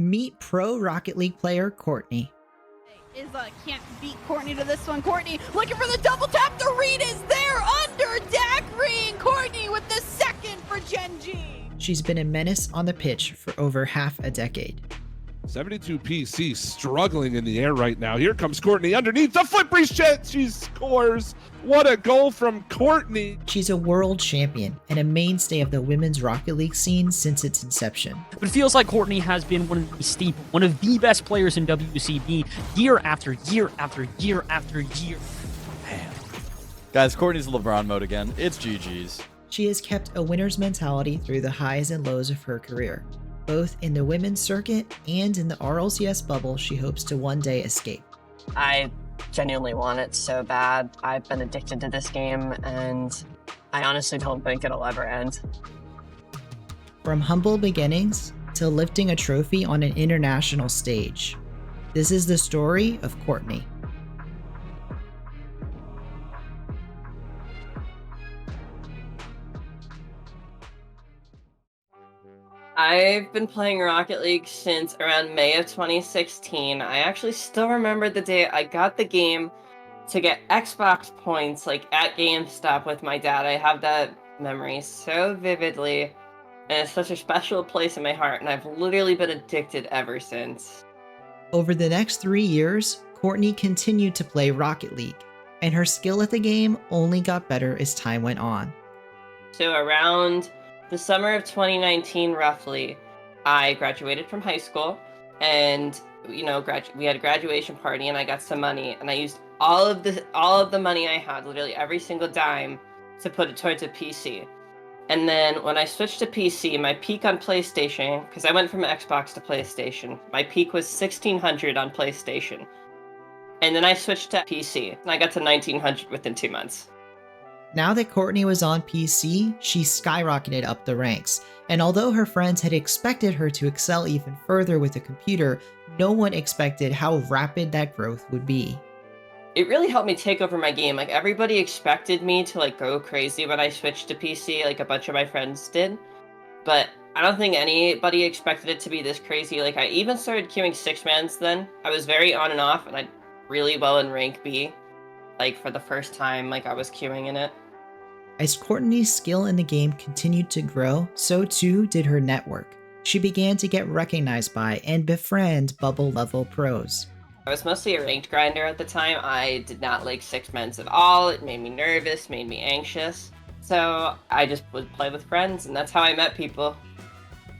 Meet pro Rocket League player Courtney. Can't beat Courtney to this one. Courtney looking for the double tap. The read is there under deck ring. Courtney with the second for Gen.G. She's been a menace on the pitch for over half a decade. 72 PC struggling in the air right now. Here comes Courtney underneath the foot breach. She scores. What a goal from Courtney. She's a world champion and a mainstay of the women's Rocket League scene since its inception. But it feels like Courtney has been one of the best players in WCB year after year after year after year. Man. Guys, Courtney's LeBron mode again. It's GG's. She has kept a winner's mentality through the highs and lows of her career, both in the women's circuit and in the RLCS bubble she hopes to one day escape. I genuinely want it so bad. I've been addicted to this game, and I honestly don't think it'll ever end. From humble beginnings to lifting a trophy on an international stage, this is the story of Courtney. I've been playing Rocket League since around May of 2016. I actually still remember the day I got the game to get Xbox points, like at GameStop with my dad. I have that memory so vividly, and it's such a special place in my heart, and I've literally been addicted ever since. Over the next 3 years, Courtney continued to play Rocket League, and her skill at the game only got better as time went on. So around the summer of 2019, roughly, I graduated from high school, and we had a graduation party, and I got some money, and I used all of the money I had, literally every single dime, to put it towards a PC. And then when I switched to PC, my peak on PlayStation, because I went from Xbox to PlayStation, my peak was 1600 on PlayStation. And then I switched to PC, and I got to 1900 within 2 months. Now that Courtney was on PC, she skyrocketed up the ranks, and although her friends had expected her to excel even further with a computer, no one expected how rapid that growth would be. It really helped me take over my game. Like, everybody expected me to go crazy when I switched to PC, like a bunch of my friends did, but I don't think anybody expected it to be this crazy. Like, I even started queuing 6-mans then. I was very on and off, and I did really well in rank B. Like, for the first time, I was queuing in it. As Courtney's skill in the game continued to grow, so too did her network. She began to get recognized by and befriend bubble-level pros. I was mostly a ranked grinder at the time. I did not like 6-mans at all. It made me nervous, made me anxious. So I just would play with friends, and that's how I met people.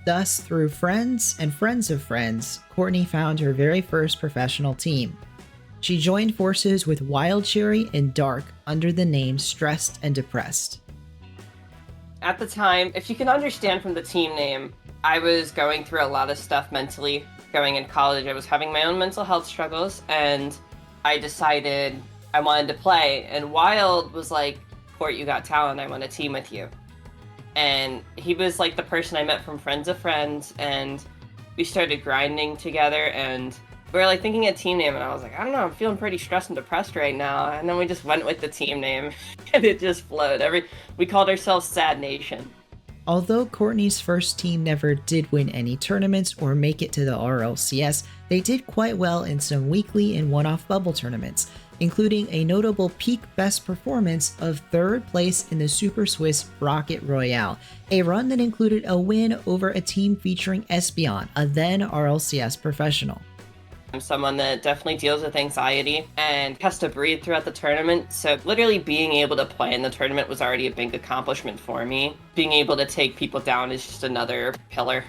Thus, through friends and friends of friends, Courtney found her very first professional team. She joined forces with Wild Cherry and Dark under the name Stressed and Depressed. At the time, if you can understand from the team name, I was going through a lot of stuff mentally. Going in college, I was having my own mental health struggles, and I decided I wanted to play. And Wild was like, Court, you got talent, I want to team with you. And he was like the person I met from friends of friends, and we started grinding together, and we were thinking a team name, and I was like, I don't know, I'm feeling pretty stressed and depressed right now. And then we just went with the team name, and it just flowed. We called ourselves Sad Nation. Although Courtney's first team never did win any tournaments or make it to the RLCS, they did quite well in some weekly and one-off bubble tournaments, including a notable peak best performance of 3rd place in the Super Swiss Rocket Royale, a run that included a win over a team featuring Espion, a then RLCS professional. I'm someone that definitely deals with anxiety and has to breathe throughout the tournament, so literally being able to play in the tournament was already a big accomplishment for me. Being able to take people down is just another pillar.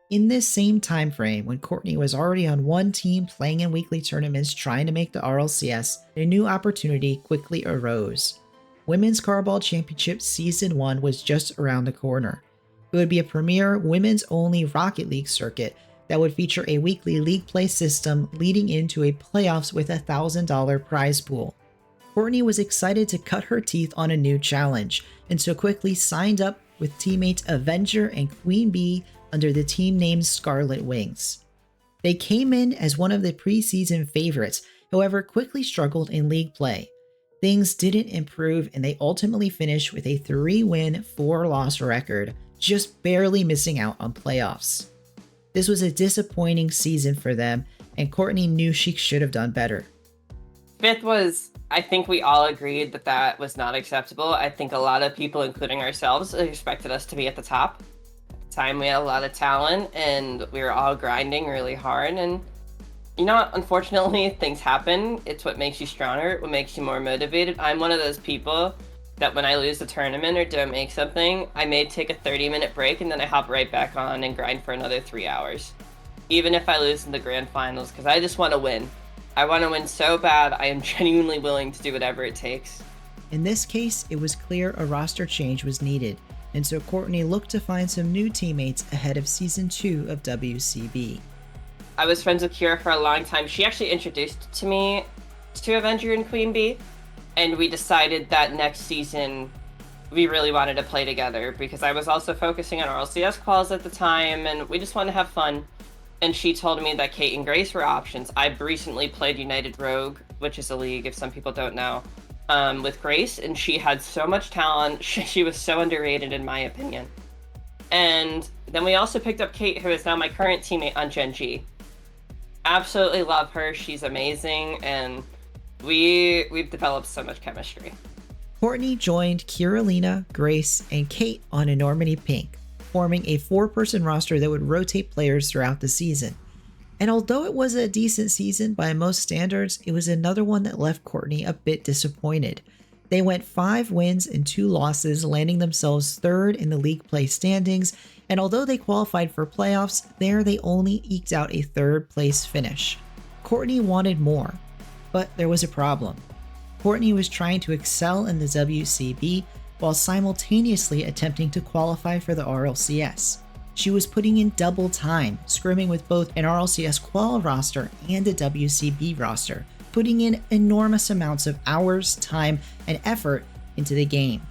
In this same time frame, when Courtney was already on one team playing in weekly tournaments trying to make the RLCS, a new opportunity quickly arose. Women's Carball Championship Season 1 was just around the corner. It would be a premier women's-only Rocket League circuit that would feature a weekly league play system leading into a playoffs with a $1,000 prize pool. Courtney was excited to cut her teeth on a new challenge, and so quickly signed up with teammates Avenger and Queen Bee under the team name Scarlet Wings. They came in as one of the preseason favorites, however quickly struggled in league play. Things didn't improve and they ultimately finished with a 3-win, 4-loss record, just barely missing out on playoffs. This was a disappointing season for them, and Courtney knew she should have done better. 5th was, I think we all agreed that that was not acceptable. I think a lot of people, including ourselves, expected us to be at the top. At the time, we had a lot of talent, and we were all grinding really hard, and you know, unfortunately, things happen. It's what makes you stronger, what makes you more motivated. I'm one of those people that when I lose a tournament or don't make something, I may take a 30-minute break and then I hop right back on and grind for another 3 hours. Even if I lose in the grand finals, because I just want to win. I want to win so bad, I am genuinely willing to do whatever it takes. In this case, it was clear a roster change was needed, and so Courtney looked to find some new teammates ahead of Season 2 of WCB. I was friends with Kira for a long time. She actually introduced to me to Avenger and Queen Bee, and we decided that next season we really wanted to play together because I was also focusing on RLCS quals at the time, and we just wanted to have fun. And she told me that Kate and Grace were options. I've recently played United Rogue, which is a league, if some people don't know, with Grace, and she had so much talent. She was so underrated in my opinion. And then we also picked up Kate, who is now my current teammate on Gen.G. Absolutely love her. She's amazing, and we've developed so much chemistry. Courtney joined Kiralina, Grace, and Kate on Enormity Pink, forming a 4-person roster that would rotate players throughout the season. And although it was a decent season by most standards, it was another one that left Courtney a bit disappointed. They went 5 wins and 2 losses, landing themselves 3rd in the league play standings, and although they qualified for playoffs, there they only eked out a 3rd place finish. Courtney wanted more, but there was a problem. Courtney was trying to excel in the WCB while simultaneously attempting to qualify for the RLCS. She was putting in double time, scrimming with both an RLCS qual roster and a WCB roster, putting in enormous amounts of hours, time, and effort into the game.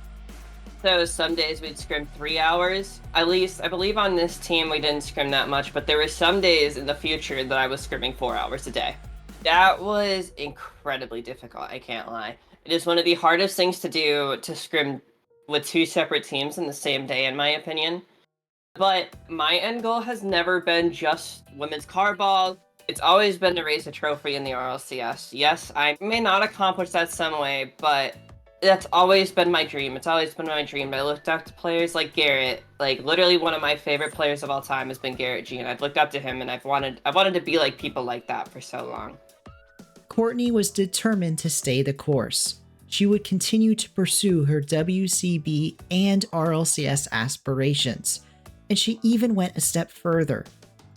So some days we'd scrim 3 hours. At least, I believe on this team we didn't scrim that much, but there were some days in the future that I was scrimming 4 hours a day. That was incredibly difficult, I can't lie. It is one of the hardest things to do to scrim with 2 separate teams in the same day, in my opinion. But my end goal has never been just women's carball. It's always been to raise a trophy in the RLCS. Yes, I may not accomplish that some way, but that's always been my dream. It's always been my dream. I looked up to players like Garrett. Like, literally one of my favorite players of all time has been Garrett G, and I've looked up to him, and I've wanted to be like people like that for so long. Courtney was determined to stay the course. She would continue to pursue her WCB and RLCS aspirations, and she even went a step further.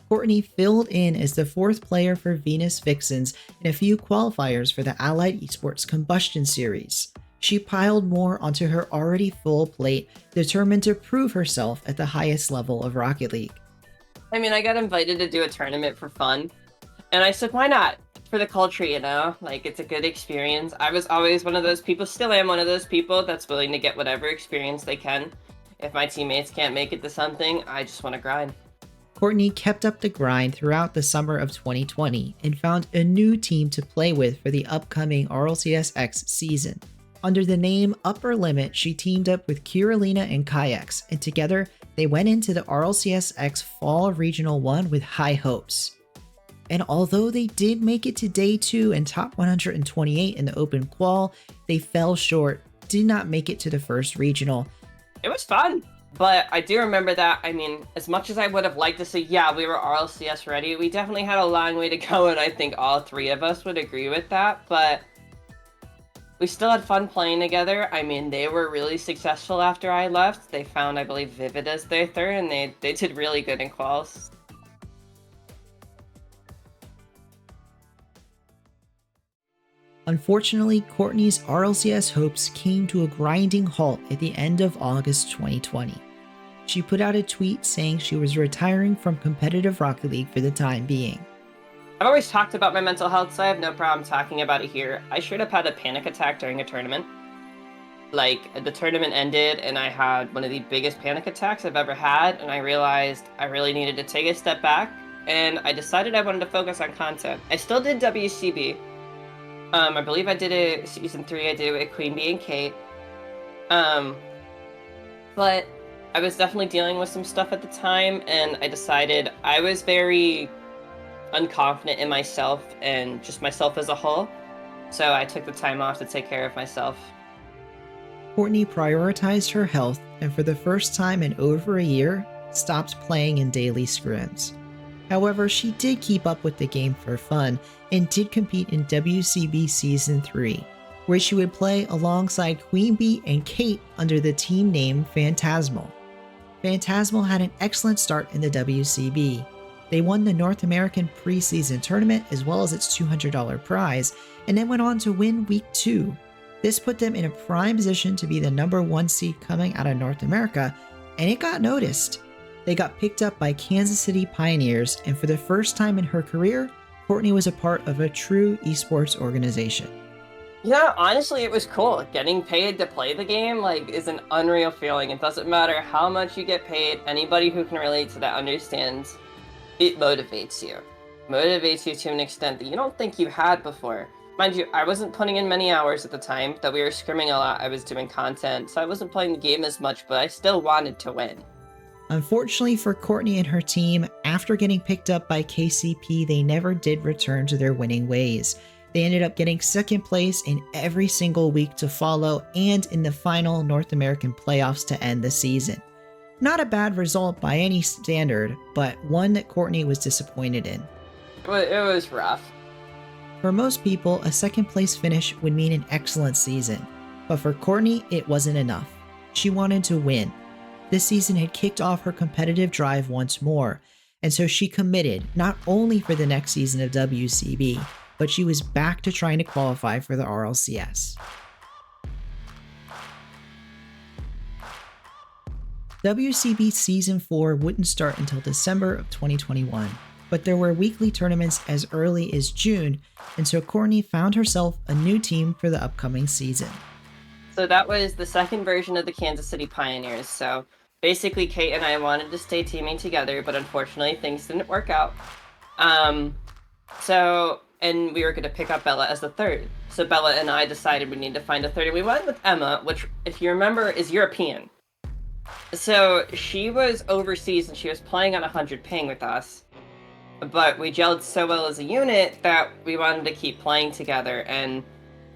Courtney filled in as the 4th player for Venus Vixens in a few qualifiers for the Allied Esports Combustion Series. She piled more onto her already full plate, determined to prove herself at the highest level of Rocket League. I mean, I got invited to do a tournament for fun, and I said, why not? For the culture, you know? Like, it's a good experience. I was always one of those people, still am one of those people that's willing to get whatever experience they can. If my teammates can't make it to something, I just want to grind. Courtney kept up the grind throughout the summer of 2020 and found a new team to play with for the upcoming RLCS X season. Under the name Upper Limit, she teamed up with Kiralina and Kayaks, and together they went into the RLCS X Fall Regional 1 with high hopes. And although they did make it to Day 2 and top 128 in the open qual, they fell short, did not make it to the first regional. It was fun, but I do remember that, I mean, as much as I would have liked to say, yeah, we were RLCS ready, we definitely had a long way to go, and I think all 3 of us would agree with that, but we still had fun playing together. I mean, they were really successful after I left. They found, I believe, Vivid as their 3rd, and they did really good in quals. Unfortunately, Courtney's RLCS hopes came to a grinding halt at the end of August 2020. She put out a tweet saying she was retiring from competitive Rocket League for the time being. I've always talked about my mental health, so I have no problem talking about it here. I should have had a panic attack during a tournament. Like, the tournament ended, and I had one of the biggest panic attacks I've ever had, and I realized I really needed to take a step back, and I decided I wanted to focus on content. I still did WCB. I believe I did it season 3. I did it with Queen Bee and Kate. But I was definitely dealing with some stuff at the time, and I decided I was very unconfident in myself and just myself as a whole. So I took the time off to take care of myself. Courtney prioritized her health and for the first time in over a year, stopped playing in daily scrims. However, she did keep up with the game for fun and did compete in WCB Season 3, where she would play alongside Queen Bee and Kate under the team name Phantasmal. Phantasmal had an excellent start in the WCB. They won the North American preseason tournament as well as its $200 prize, and then went on to win Week 2. This put them in a prime position to be the number 1 seed coming out of North America, and it got noticed. They got picked up by Kansas City Pioneers, and for the first time in her career, Courtney was a part of a true esports organization. Yeah, honestly, it was cool. Getting paid to play the game, is an unreal feeling. It doesn't matter how much you get paid. Anybody who can relate to that understands it motivates you. Motivates you to an extent that you don't think you had before. Mind you, I wasn't putting in many hours at the time, that we were scrimming a lot. I was doing content, so I wasn't playing the game as much, but I still wanted to win. Unfortunately for Courtney and her team, after getting picked up by KCP, they never did return to their winning ways. They ended up getting second place in every single week to follow and in the final North American playoffs to end the season. Not a bad result by any standard, but one that Courtney was disappointed in. It was rough. For most people, a second place finish would mean an excellent season, but for Courtney, it wasn't enough. She wanted to win. This season had kicked off her competitive drive once more, and so she committed not only for the next season of WCB, but she was back to trying to qualify for the RLCS. WCB Season 4 wouldn't start until December of 2021, but there were weekly tournaments as early as June, and so Courtney found herself a new team for the upcoming season. So that was the second version of the Kansas City Pioneers. So basically, Kate and I wanted to stay teaming together, but unfortunately, things didn't work out. And we were going to pick up Bella as the third. So Bella and I decided we need to find a third. And we went with Emma, which, if you remember, is European. So she was overseas and she was playing on 100 ping with us. But we gelled so well as a unit that we wanted to keep playing together. And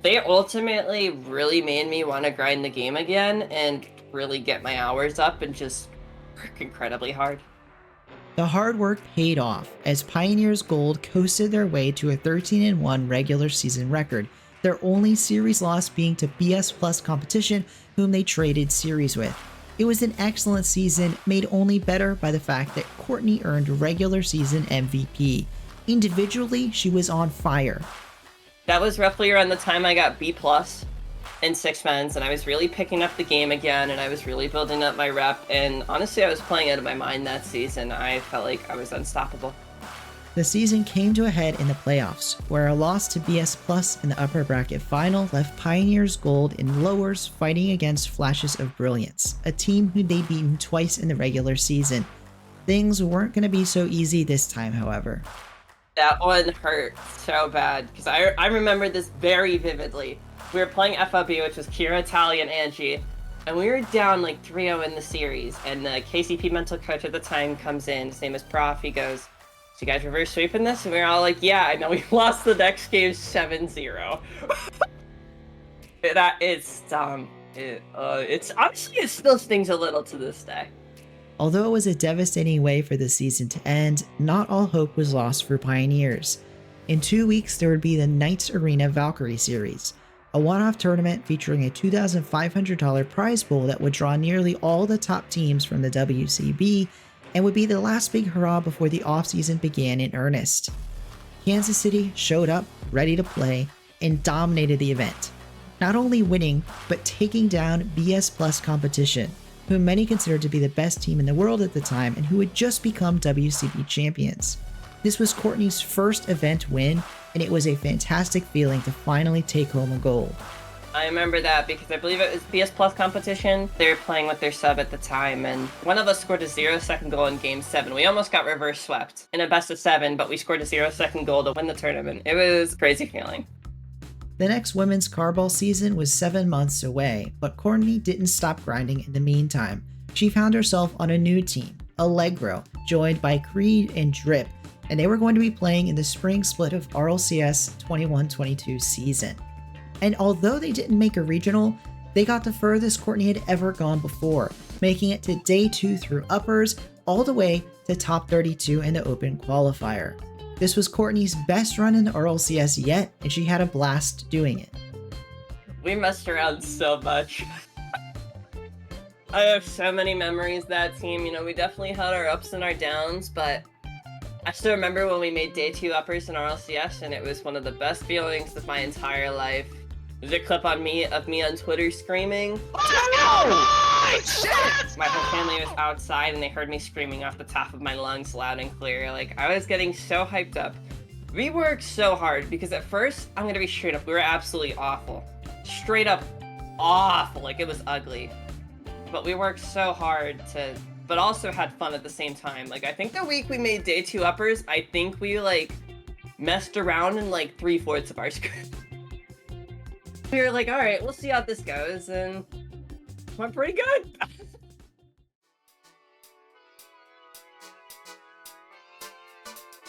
they ultimately really made me want to grind the game again and really get my hours up and just work incredibly hard. The hard work paid off as Pioneers Gold coasted their way to a 13-1 regular season record, their only series loss being to BS Plus Competition, whom they traded series with. It was an excellent season, made only better by the fact that Courtney earned regular season MVP. Individually, she was on fire. That was roughly around the time I got B+ in 6-mens, and I was really picking up the game again, and I was really building up my rep, and honestly, I was playing out of my mind that season. I felt like I was unstoppable. The season came to a head in the playoffs, where a loss to BS Plus in the upper bracket final left Pioneers Gold in lowers fighting against Flashes of Brilliance, a team who they'd beaten twice in the regular season. Things weren't going to be so easy this time, however. That one hurt so bad, because I remember this very vividly. We were playing FLB, which was Kira, Tali, and Angie, and we were down 3-0 in the series, and the KCP mental coach at the time comes in. His name is Prof. He goes, "So you guys reverse sweeping this?" And we were all like, "Yeah," I know we lost the next game 7-0. That is it's honestly, it still stings a little to this day. Although it was a devastating way for the season to end, not all hope was lost for Pioneers. In 2 weeks, there would be the Knights Arena Valkyrie Series, a one-off tournament featuring a $2,500 prize pool that would draw nearly all the top teams from the WCB and would be the last big hurrah before the offseason began in earnest. Kansas City showed up, ready to play, and dominated the event, not only winning, but taking down BS Plus Competition, whom many considered to be the best team in the world at the time and who had just become WCB champions. This was Courtney's first event win, and it was a fantastic feeling to finally take home a gold. I remember that because I believe it was BS Plus competition. They were playing with their sub at the time, and one of us scored a 0-second goal in Game 7. We almost got reverse swept in a best of 7, but we scored a 0-second goal to win the tournament. It was a crazy feeling. The next women's carball season was 7 months away, but Courtney didn't stop grinding in the meantime. She found herself on a new team, Allegro, joined by Creed and Drip, and they were going to be playing in the spring split of RLCS 21-22 season. And although they didn't make a regional, they got the furthest Courtney had ever gone before, making it to day 2 through uppers, all the way to top 32 in the open qualifier. This was Courtney's best run in the RLCS yet, and she had a blast doing it. We messed around so much. I have so many memories of that team. You know, we definitely had our ups and our downs, but I still remember when we made day 2 uppers in RLCS, and it was one of the best feelings of my entire life. There's a clip of me on Twitter screaming. Oh, shit! My whole family was outside and they heard me screaming off the top of my lungs loud and clear. Like, I was getting so hyped up. We worked so hard because at first, I'm gonna be straight up, we were absolutely awful. Straight up awful, like it was ugly. But we worked so hard but also had fun at the same time. Like, I think the week we made day 2 uppers, I think we like messed around in like 3/4 of our script. We were like, all right, we'll see how this goes, and went pretty good.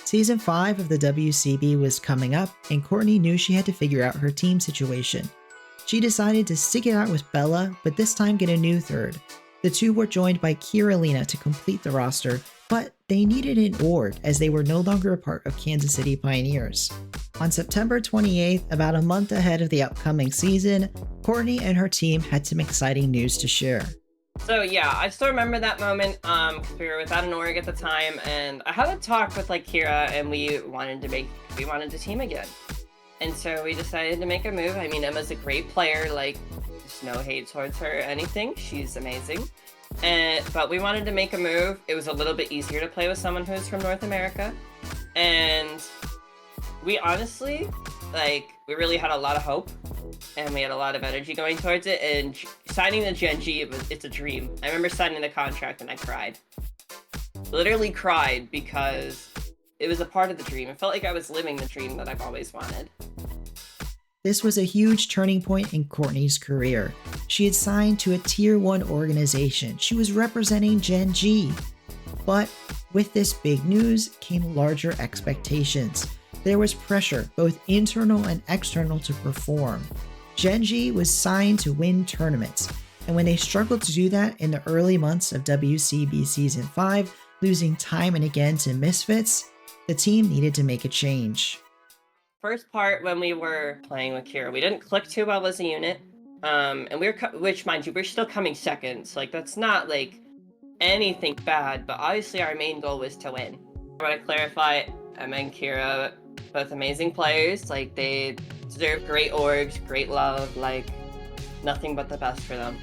Season 5 of the WCB was coming up, and Courtney knew she had to figure out her team situation. She decided to stick it out with Bella, but this time get a new third. The two were joined by Kiralina to complete the roster, but they needed an org as they were no longer a part of Kansas City Pioneers. On September 28th, about a month ahead of the upcoming season, Courtney and her team had some exciting news to share. So yeah, I still remember that moment. We were without an org at the time, and I had a talk with like Kira, and we wanted to team again. And so we decided to make a move. I mean, Emma's a great player, like, there's no hate towards her or anything. She's amazing. But we wanted to make a move. It was a little bit easier to play with someone who's from North America. And we honestly, like, we really had a lot of hope. And we had a lot of energy going towards it. And signing the Gen.G, it's a dream. I remember signing the contract and I cried. Literally cried because it was a part of the dream. It felt like I was living the dream that I've always wanted. This was a huge turning point in Courtney's career. She had signed to a Tier 1 organization. She was representing Gen.G. But with this big news came larger expectations. There was pressure, both internal and external, to perform. Gen.G was signed to win tournaments, and when they struggled to do that in the early months of WCB Season 5, losing time and again to Misfits, the team needed to make a change. First part, when we were playing with Kira, we didn't click too well as a unit, and which, mind you, we're still coming second, so like that's not like anything bad, but obviously our main goal was to win. I want to clarify, Emma and Kira, both amazing players, like they deserve great orgs, great love, like nothing but the best for them.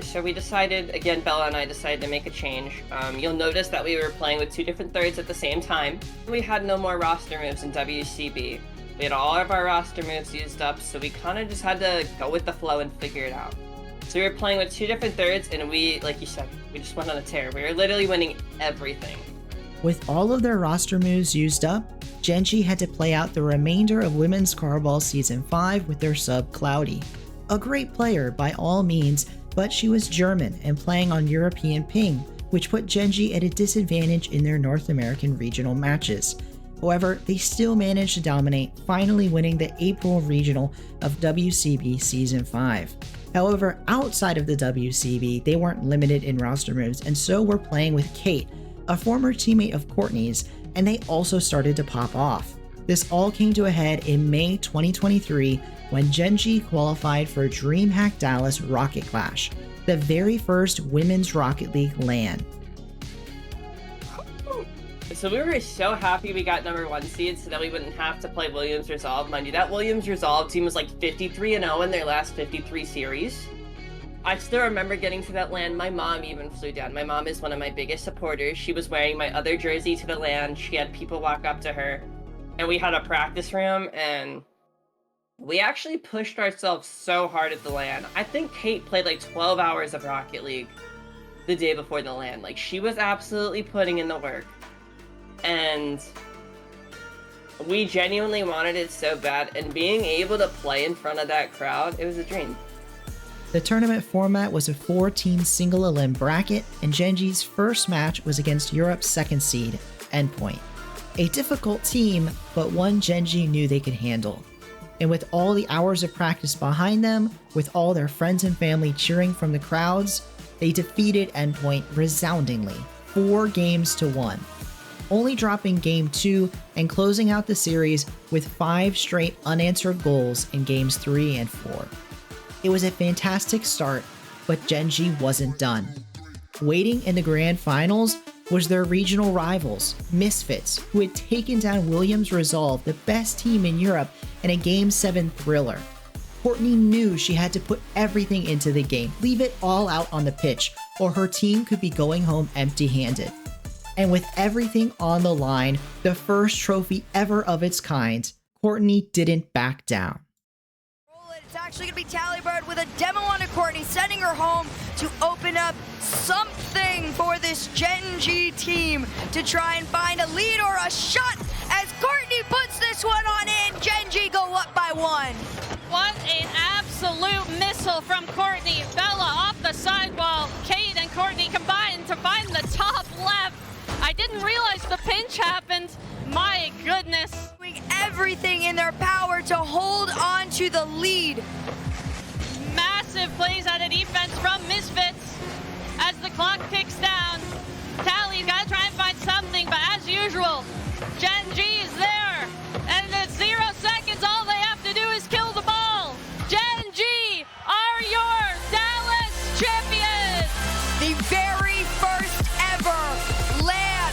So we decided, again, Bella and I decided to make a change. You'll notice that we were playing with 2 different thirds at the same time. We had no more roster moves in WCB. We had all of our roster moves used up, so we kind of just had to go with the flow and figure it out. So we were playing with 2 different thirds, and we, like you said, we just went on a tear. We were literally winning everything. With all of their roster moves used up, Gen.G had to play out the remainder of Women's Carball Season 5 with their sub Cloudy. A great player by all means, but she was German and playing on European ping, which put Gen.G at a disadvantage in their North American regional matches. However, they still managed to dominate, finally winning the April regional of WCB Season 5. However, outside of the WCB, they weren't limited in roster moves, and so were playing with Kate, a former teammate of Courtney's, and they also started to pop off. This all came to a head in May 2023 when Gen.G qualified for DreamHack Dallas Rocket Clash, the very first Women's Rocket League LAN. So we were so happy we got number 1 seed so that we wouldn't have to play Williams Resolve. Mind you, that Williams Resolve team was like 53-0 in their last 53 series. I still remember getting to that LAN. My mom even flew down. My mom is one of my biggest supporters. She was wearing my other jersey to the LAN. She had people walk up to her. And we had a practice room, and we actually pushed ourselves so hard at the LAN. I think Kate played like 12 hours of Rocket League the day before the LAN. Like, she was absolutely putting in the work. And We genuinely wanted it so bad, and being able to play in front of that crowd, it was a dream. The tournament format was a 4-team single-elim bracket, and Gen.G's first match was against Europe's second seed, Endpoint. A difficult team, but one Gen.G knew they could handle. And with all the hours of practice behind them, with all their friends and family cheering from the crowds, they defeated Endpoint resoundingly, 4-1, only dropping Game 2 and closing out the series with 5 straight unanswered goals in Games 3 and 4. It was a fantastic start, but Gen.G wasn't done. Waiting in the grand finals was their regional rivals, Misfits, who had taken down Williams Resolve, the best team in Europe, in a Game 7 thriller. Courtney knew she had to put everything into the game, leave it all out on the pitch, or her team could be going home empty-handed. And with everything on the line, the first trophy ever of its kind, Courtney didn't back down. It's actually going to be Tallybird with a demo onto Courtney, sending her home to open up something for this Gen.G team to try and find a lead or a shot as Courtney puts this one on in. Gen.G go up by 1. What an absolute missile from Courtney. Bella off the sidewall. Kate and Courtney combined to find the top left. I didn't realize the pinch happened. My goodness. Doing everything in their power to hold on to the lead. Massive plays out of defense from Misfits as the clock ticks down. Tally's got to try and find something, but as usual, Gen.G is there. And in 0 seconds, all they have to do is kill the ball. Gen.G are your Dallas champions. The very first ever LAN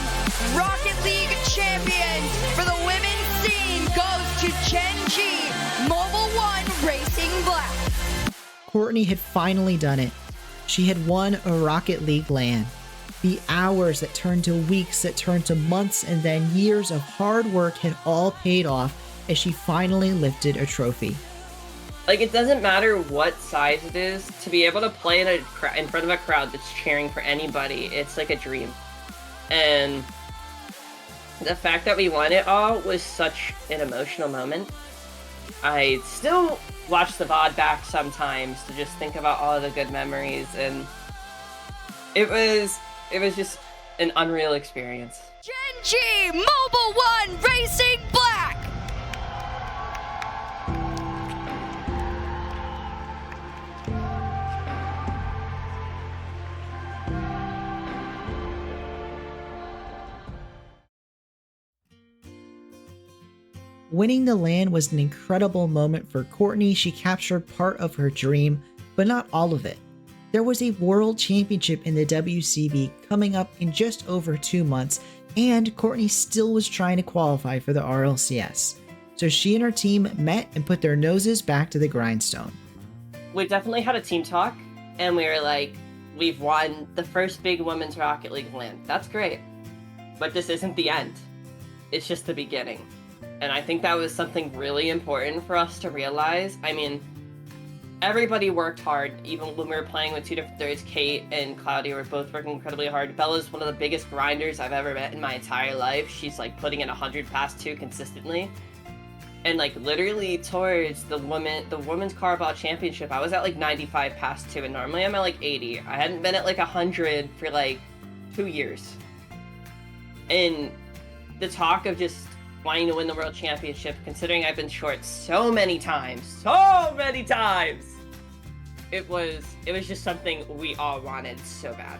Rocket League champions for the women's scene goes to Gen.G Mobil1 Racing Black. Courtney had finally done it. She had won a Rocket League LAN. The hours that turned to weeks, that turned to months, and then years of hard work had all paid off as she finally lifted a trophy. Like, it doesn't matter what size it is, to be able to play in front of a crowd that's cheering for anybody, it's like a dream. And the fact that we won it all was such an emotional moment. I still watch the VOD back sometimes to just think about all of the good memories, and it was just an unreal experience. Gen.G Mobil1 Racing Black! Winning the LAN was an incredible moment for Courtney. She captured part of her dream, but not all of it. There was a World Championship in the WCB coming up in just over 2 months, and Courtney still was trying to qualify for the RLCS. So she and her team met and put their noses back to the grindstone. We definitely had a team talk, and we were like, we've won the first big women's Rocket League LAN. That's great, but this isn't the end. It's just the beginning. And I think that was something really important for us to realize. I mean, everybody worked hard, even when we were playing with 2 different thirds. Kate and Claudia were both working incredibly hard. Bella's one of the biggest grinders I've ever met in my entire life. She's like putting in 100 past 2 consistently. And like literally towards the women's Carball Championship, I was at like 95 past 2, and normally I'm at like 80. I hadn't been at like 100 for like 2 years. And the talk of just wanting to win the World Championship, considering I've been short so many times, it was just something we all wanted so bad.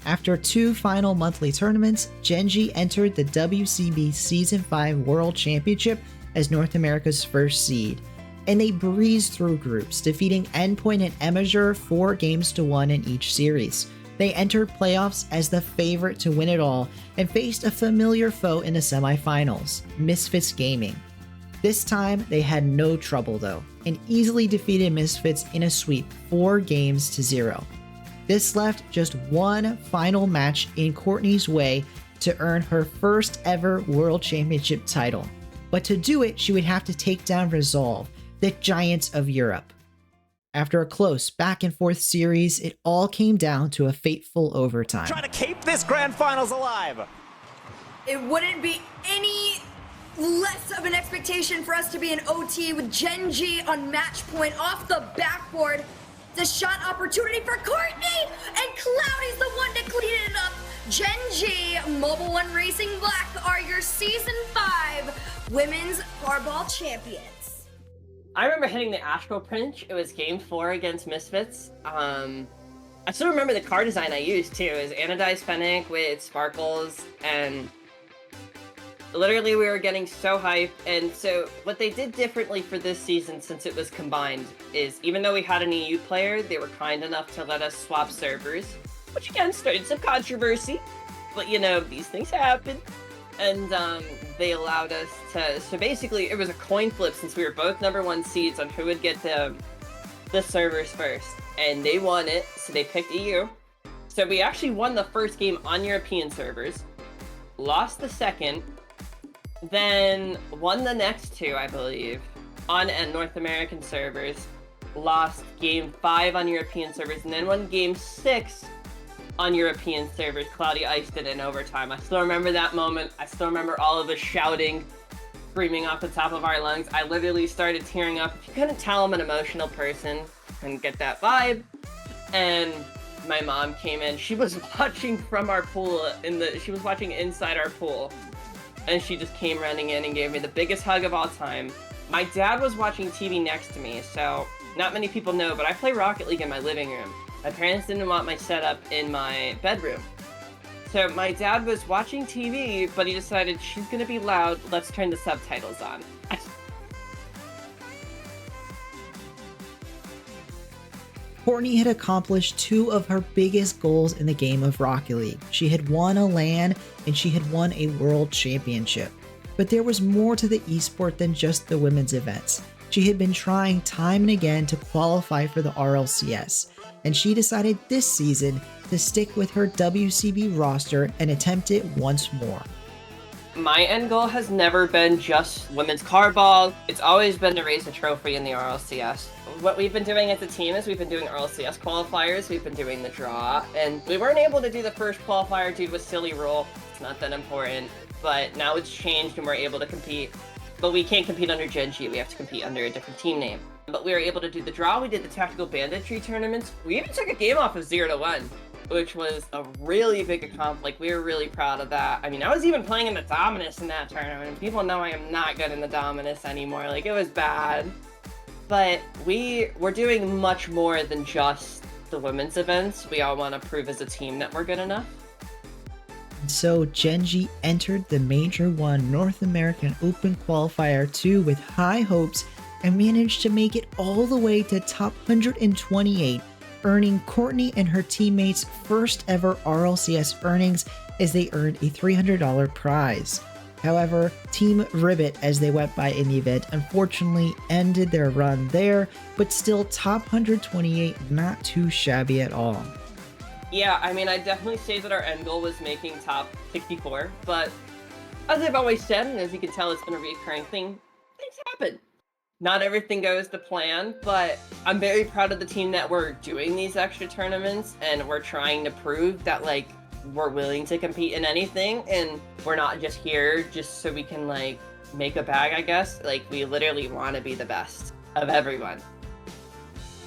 After 2 final monthly tournaments, Gen.G entered the WCB Season 5 World Championship as North America's first seed, and they breezed through groups, defeating Endpoint and Emazure 4-1 in each series. They entered playoffs as the favorite to win it all and faced a familiar foe in the semifinals, Misfits Gaming. This time, they had no trouble though, and easily defeated Misfits in a sweep 4-0. This left just one final match in Courtney's way to earn her first ever World Championship title. But to do it, she would have to take down Resolve, the giants of Europe. After a close back-and-forth series, it all came down to a fateful overtime. Trying to keep this grand finals alive. It wouldn't be any less of an expectation for us to be an OT with Gen.G on match point off the backboard. The shot opportunity for Courtney, and Cloudy's the one to clean it up. Gen.G Mobil1 Racing Black are your Season 5 Women's Carball Champions. I remember hitting the Astral Pinch. It was Game 4 against Misfits. I still remember the car design I used too. It was anodized Fennec with sparkles, and literally we were getting so hyped. And so what they did differently for this season, since it was combined, is even though we had an EU player, they were kind enough to let us swap servers, which again started some controversy, but you know, these things happen. And they allowed us to, so basically it was a coin flip since we were both #1 seeds on who would get the servers first. And they won it, so they picked EU. So we actually won the first game on European servers, lost the second, then won the next two, I believe, on North American servers, lost Game 5 on European servers, and then won Game 6 on European servers. Cloudy iced it in overtime. I still remember that moment. I still remember all of us shouting, screaming off the top of our lungs. I literally started tearing up. If you couldn't tell, I'm an emotional person and get that vibe. And my mom came in. She was watching from our pool she was watching inside our pool. And she just came running in and gave me the biggest hug of all time. My dad was watching TV next to me, so not many people know, but I play Rocket League in my living room. My parents didn't want my setup in my bedroom. So my dad was watching TV, but he decided she's gonna be loud, let's turn the subtitles on. Courtney had accomplished two of her biggest goals in the game of Rocket League. She had won a LAN and she had won a world championship. But there was more to the esport than just the women's events. She had been trying time and again to qualify for the RLCS, and she decided this season to stick with her WCB roster and attempt it once more. My end goal has never been just women's carball. It's always been to raise a trophy in the RLCS. What we've been doing as a team is we've been doing RLCS qualifiers, we've been doing the draw, and we weren't able to do the first qualifier due to a silly rule. It's not that important, but now it's changed and we're able to compete. But we can't compete under Gen.G, we have to compete under a different team name. But we were able to do the draw, we did the tactical banditry tournaments. We even took a game off of 0-1. Which was a really big accomplishment. Like, we were really proud of that. I mean, I was even playing in the Dominus in that tournament, and people know I am not good in the Dominus anymore. Like, it was bad. But we were doing much more than just the women's events. We all want to prove as a team that we're good enough. So Gen.G entered the Major 1 North American Open Qualifier 2 with high hopes and managed to make it all the way to top 128, earning Courtney and her teammates' first ever RLCS earnings as they earned a $300 prize. However, Team Ribbit, as they went by in the event, unfortunately ended their run there, but still top 128, not too shabby at all. Yeah, I mean, I'd definitely say that our end goal was making top 64, but as I've always said, and as you can tell, it's been a recurring thing, things happen. Not everything goes to plan, but I'm very proud of the team that we're doing these extra tournaments, and we're trying to prove that, like, we're willing to compete in anything, and we're not just here just so we can, like, make a bag, I guess. Like, we literally want to be the best of everyone.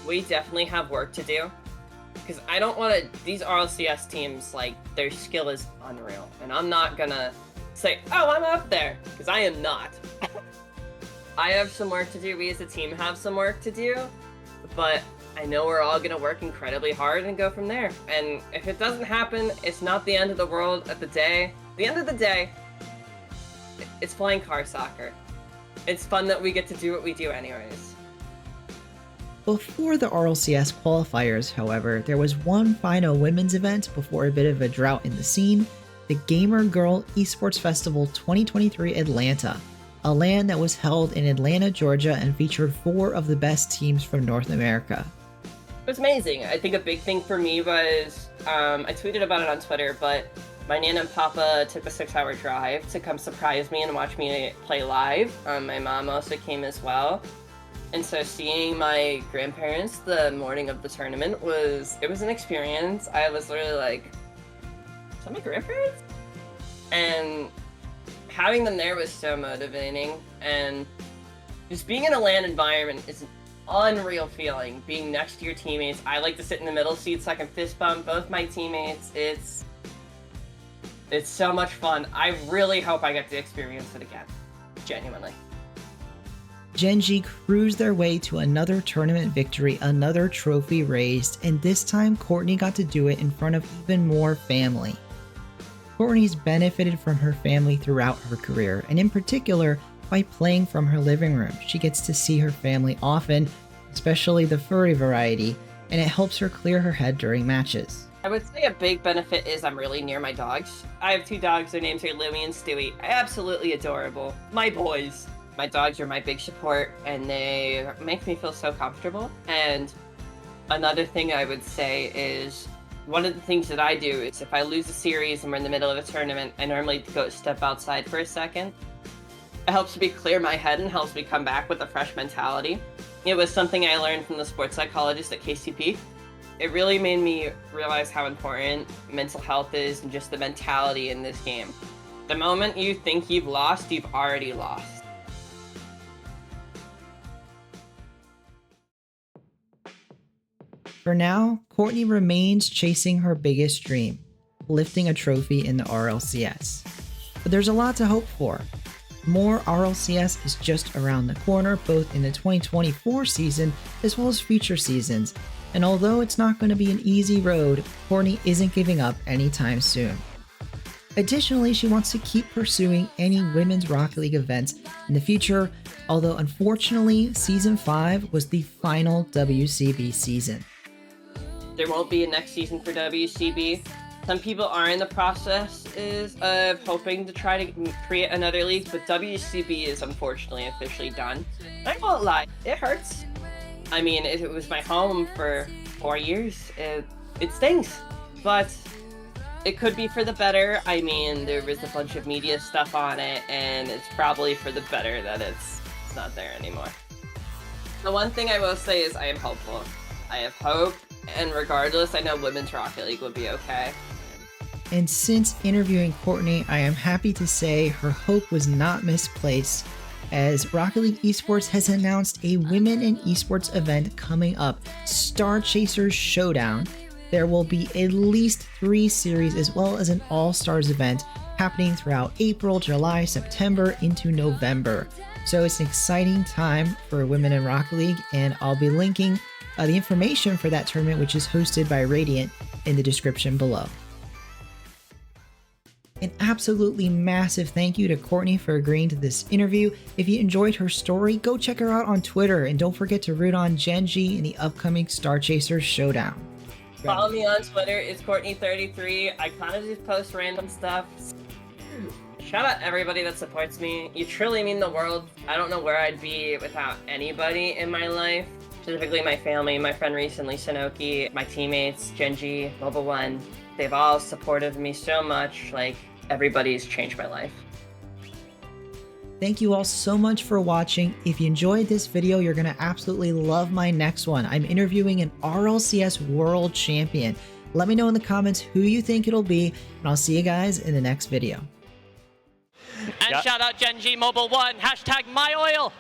We definitely have work to do, because I don't want to, these RLCS teams, like, their skill is unreal, and I'm not gonna say, oh, I'm up there, because I am not. I have some work to do, we as a team have some work to do, but I know we're all going to work incredibly hard and go from there. And if it doesn't happen, it's not the end of the world at the end of the day, it's playing car soccer. It's fun that we get to do what we do anyways. Before the RLCS qualifiers, however, there was one final women's event before a bit of a drought in the scene, the Gamer Girl Esports Festival 2023 Atlanta. A LAN that was held in Atlanta, Georgia, and featured 4 of the best teams from North America. It was amazing. I think a big thing for me was, I tweeted about it on Twitter, but my Nana and Papa took a 6-hour drive to come surprise me and watch me play live. My mom also came as well. And so seeing my grandparents the morning of the tournament it was an experience. I was literally like, is that my grandparents? And having them there was so motivating, and just being in a LAN environment is an unreal feeling. Being next to your teammates, I like to sit in the middle seat so I can fist bump both my teammates. It's so much fun. I really hope I get to experience it again, genuinely. Gen.G cruised their way to another tournament victory, another trophy raised, and this time Courtney got to do it in front of even more family. Courtney's benefited from her family throughout her career, and in particular, by playing from her living room. She gets to see her family often, especially the furry variety, and it helps her clear her head during matches. I would say a big benefit is I'm really near my dogs. I have 2 dogs, their names are Louie and Stewie. Absolutely adorable. My boys. My dogs are my big support, and they make me feel so comfortable. And another thing I would say is, one of the things that I do is if I lose a series and we're in the middle of a tournament, I normally go step outside for a second. It helps me clear my head and helps me come back with a fresh mentality. It was something I learned from the sports psychologist at KCP. It really made me realize how important mental health is and just the mentality in this game. The moment you think you've lost, you've already lost. For now, Courtney remains chasing her biggest dream, lifting a trophy in the RLCS. But there's a lot to hope for. More RLCS is just around the corner, both in the 2024 season as well as future seasons, and although it's not going to be an easy road, Courtney isn't giving up anytime soon. Additionally, she wants to keep pursuing any Women's Rocket League events in the future, although unfortunately Season 5 was the final WCB season. There won't be a next season for WCB. Some people are in the process of hoping to try to create another league, but WCB is unfortunately officially done. I won't lie, it hurts. I mean, it was my home for 4 years. It stings, but it could be for the better. I mean, there was a bunch of media stuff on it, and it's probably for the better that it's not there anymore. The one thing I will say is I am hopeful. I have hope, and regardless, I know Women's Rocket League will be okay. And since interviewing Courtney, I am happy to say her hope was not misplaced, as Rocket League Esports has announced a Women in Esports event coming up, Star Chasers Showdown. There will be at least 3 series as well as an All-Stars event happening throughout April, July, September into November. So it's an exciting time for Women in Rocket League, and I'll be linking the information for that tournament, which is hosted by Radiant, in the description below. An absolutely massive thank you to Courtney for agreeing to this interview. If you enjoyed her story, go check her out on Twitter, and don't forget to root on Gen.G in the upcoming Star Chasers Showdown. Follow me on Twitter, it's Courtney33. I kind of just post random stuff. Shout out everybody that supports me. You truly mean the world. I don't know where I'd be without anybody in my life. Specifically my family, my friend recently, Sanoki, my teammates, Gen.G Mobil1. They've all supported me so much. Like, everybody's changed my life. Thank you all so much for watching. If you enjoyed this video, you're going to absolutely love my next one. I'm interviewing an RLCS World Champion. Let me know in the comments who you think it'll be, and I'll see you guys in the next video. And shout out Gen.G Mobil1, #MyOil.